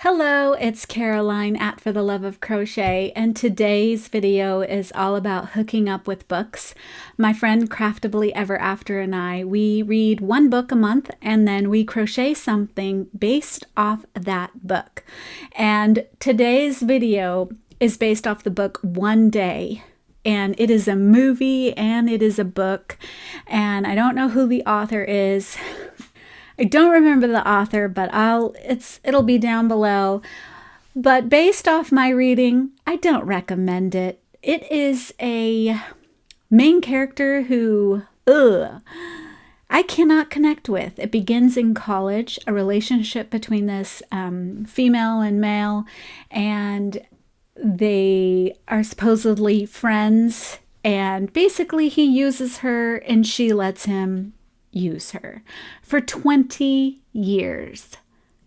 Hello, it's Caroline at For the Love of Crochet, and today's video is all about hooking up with books. My friend Craftably Ever After and I, we read one book a month and then we crochet something based off that book. And today's video is based off the book One Day. And it is a movie and it is a book, and I don't know who the author is. I don't remember the author, but it'll be down below. But based off my reading, I don't recommend it. It is a main character who, I cannot connect with. It begins in college, a relationship between this female and male, and they are supposedly friends. And basically, he uses her, and she lets him use her for 20 years.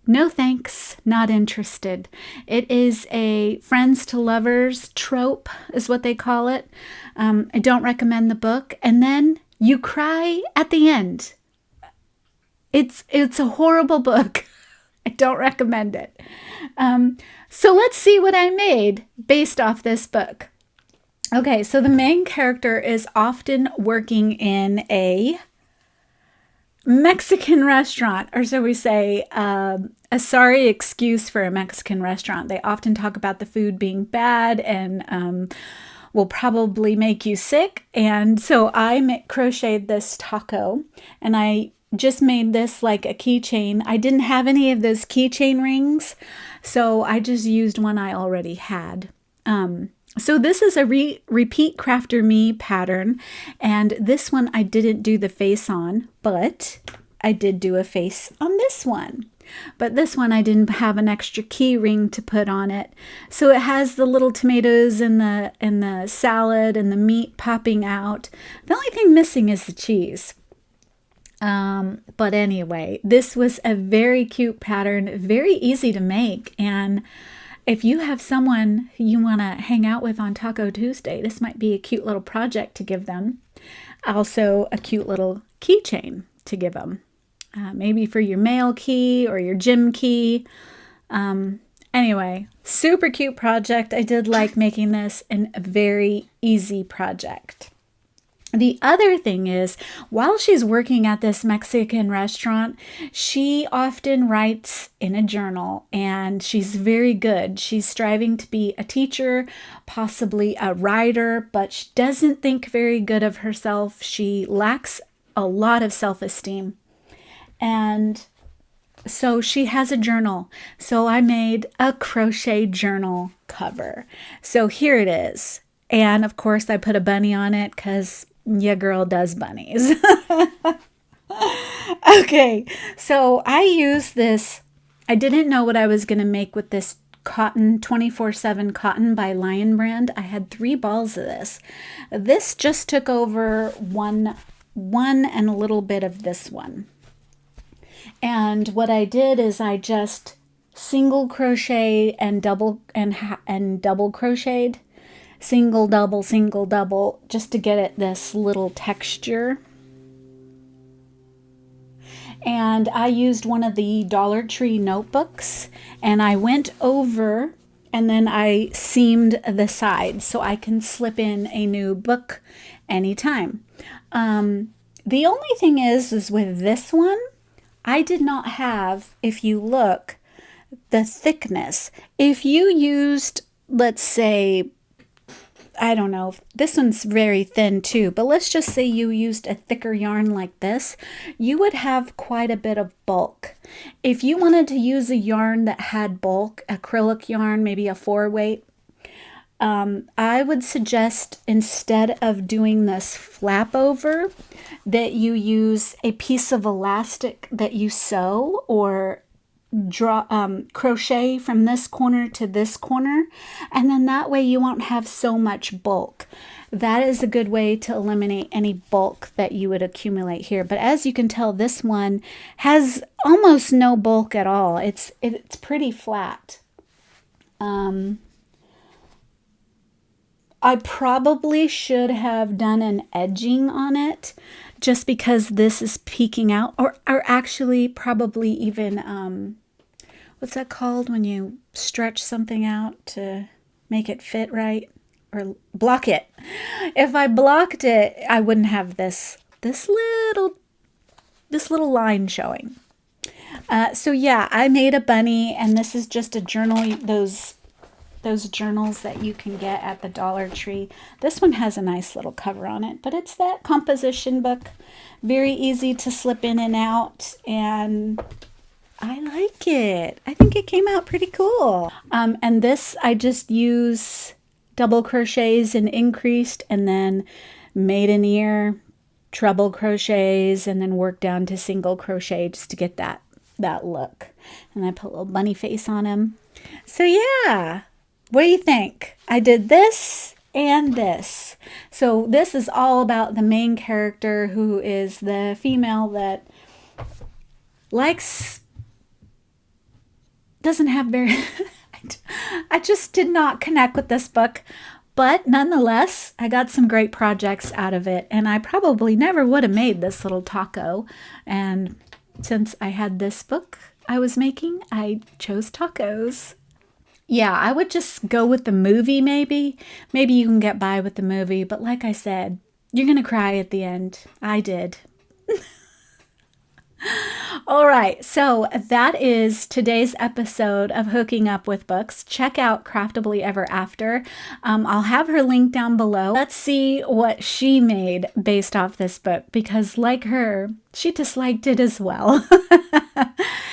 No thanks, not interested. It is a friends to lovers trope, is what they call it. I don't recommend the book. And then you cry at the end. It's a horrible book. I don't recommend it. So let's see what I made based off this book. Okay, so the main character is often working in a Mexican restaurant, or so we say, a sorry excuse for a Mexican restaurant. They often talk about the food being bad and will probably make you sick. And so I crocheted this taco, and I just made this like a keychain. I didn't have any of those keychain rings, so I just used one I already had. So this is a repeat crafter me pattern, and this one I didn't do the face on, but I did do a face on this one. But this one I didn't have an extra key ring to put on it. So it has the little tomatoes and the salad and the meat popping out. The only thing missing is the cheese. But anyway, this was a very cute pattern, very easy to make, and if you have someone you want to hang out with on Taco Tuesday, this might be a cute little project to give them. Also, a cute little keychain to give them. Maybe for your mail key or your gym key. Anyway, super cute project. I did like making this, and a very easy project. The other thing is, while she's working at this Mexican restaurant, she often writes in a journal, and she's very good. She's striving to be a teacher, possibly a writer, but she doesn't think very good of herself. She lacks a lot of self-esteem. And so she has a journal. So I made a crochet journal cover. So here it is. And of course I put a bunny on it because your girl does bunnies. Okay, so I use this. I didn't know what I was going to make with this cotton, 24/7 cotton by Lion Brand. I had 3 balls of this. This just took over one and a little bit of this one. And what I did is I just single crochet and double crocheted. Single, double, just to get it this little texture. And I used one of the Dollar Tree notebooks, and I went over and then I seamed the sides so I can slip in a new book anytime. The only thing is with this one, I did not have, if you look, the thickness. If you used, let's say, I don't know, this one's very thin too, but let's just say you used a thicker yarn like this, you would have quite a bit of bulk. If you wanted to use a yarn that had bulk, acrylic yarn, maybe a 4-weight, I would suggest, instead of doing this flap over, that you use a piece of elastic that you sew or crochet from this corner to this corner, and then that way you won't have so much bulk. That is a good way to eliminate any bulk that you would accumulate here. But as you can tell, this one has almost no bulk at all. It's pretty flat. I probably should have done an edging on it, just because this is peeking out, or actually probably even what's that called when you stretch something out to make it fit right? Or block it. If I blocked it, I wouldn't have this little line showing. So yeah, I made a bunny, and this is just a journal, those journals that you can get at the Dollar Tree. This one has a nice little cover on it, but it's that composition book. Very easy to slip in and out, and I like it. I think it came out pretty cool. And this, I just use double crochets and increased, and then made an ear, treble crochets, and then work down to single crochet just to get that look. And I put a little bunny face on him. So yeah, what do you think? I did this and this. So this is all about the main character, who is the female that doesn't have very I just did not connect with this book, but nonetheless, I got some great projects out of it, and I probably never would have made this little taco. And since I had this book I was making, I chose tacos. Yeah, I would just go with the movie maybe. Maybe you can get by with the movie, but like I said, you're going to cry at the end. I did. All right, so that is today's episode of Hooking Up with Books. Check out Craftably Ever After. I'll have her link down below. Let's see what she made based off this book, because like her, she disliked it as well.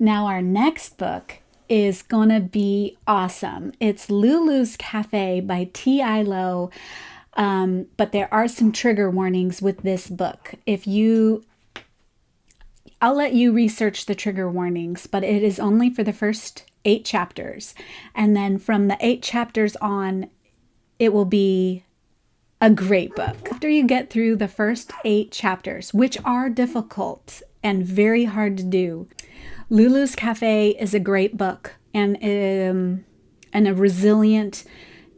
Now our next book is gonna be awesome. It's Lulu's Cafe by T.I. Lowe, but there are some trigger warnings with this book. I'll let you research the trigger warnings, but it is only for the first 8 chapters. And then from the 8 chapters on, it will be a great book. After you get through the first 8 chapters, which are difficult and very hard to do, Lulu's Cafe is a great book and a resilient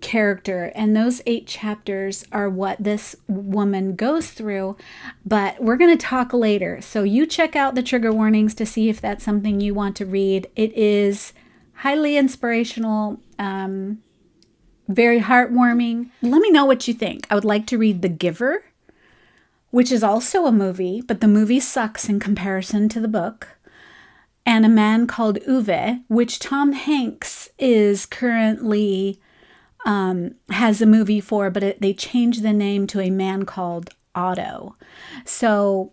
character, and those 8 chapters are what this woman goes through, but we're going to talk later. So you check out the trigger warnings to see if that's something you want to read. It is highly inspirational, very heartwarming. Let me know what you think. I would like to read The Giver, which is also a movie, but the movie sucks in comparison to the book, and A Man Called Uwe, which Tom Hanks is currently has a movie for, but they changed the name to A Man Called Otto. So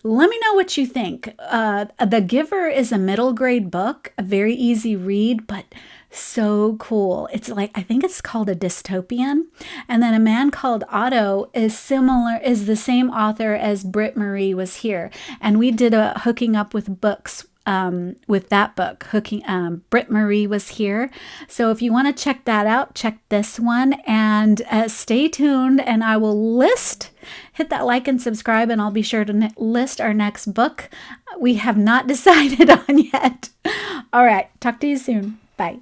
let me know what you think. The Giver is a middle grade book, a very easy read, but so cool. It's like, I think it's called a dystopian. And then A Man Called Otto is the same author as Britt Marie Was Here. And we did a Hooking Up with Books with that book, Britt Marie Was Here. So if you want to check that out, check this one, and stay tuned, and I will hit that like and subscribe, and I'll be sure to list our next book we have not decided on yet. All right, talk to you soon. Bye.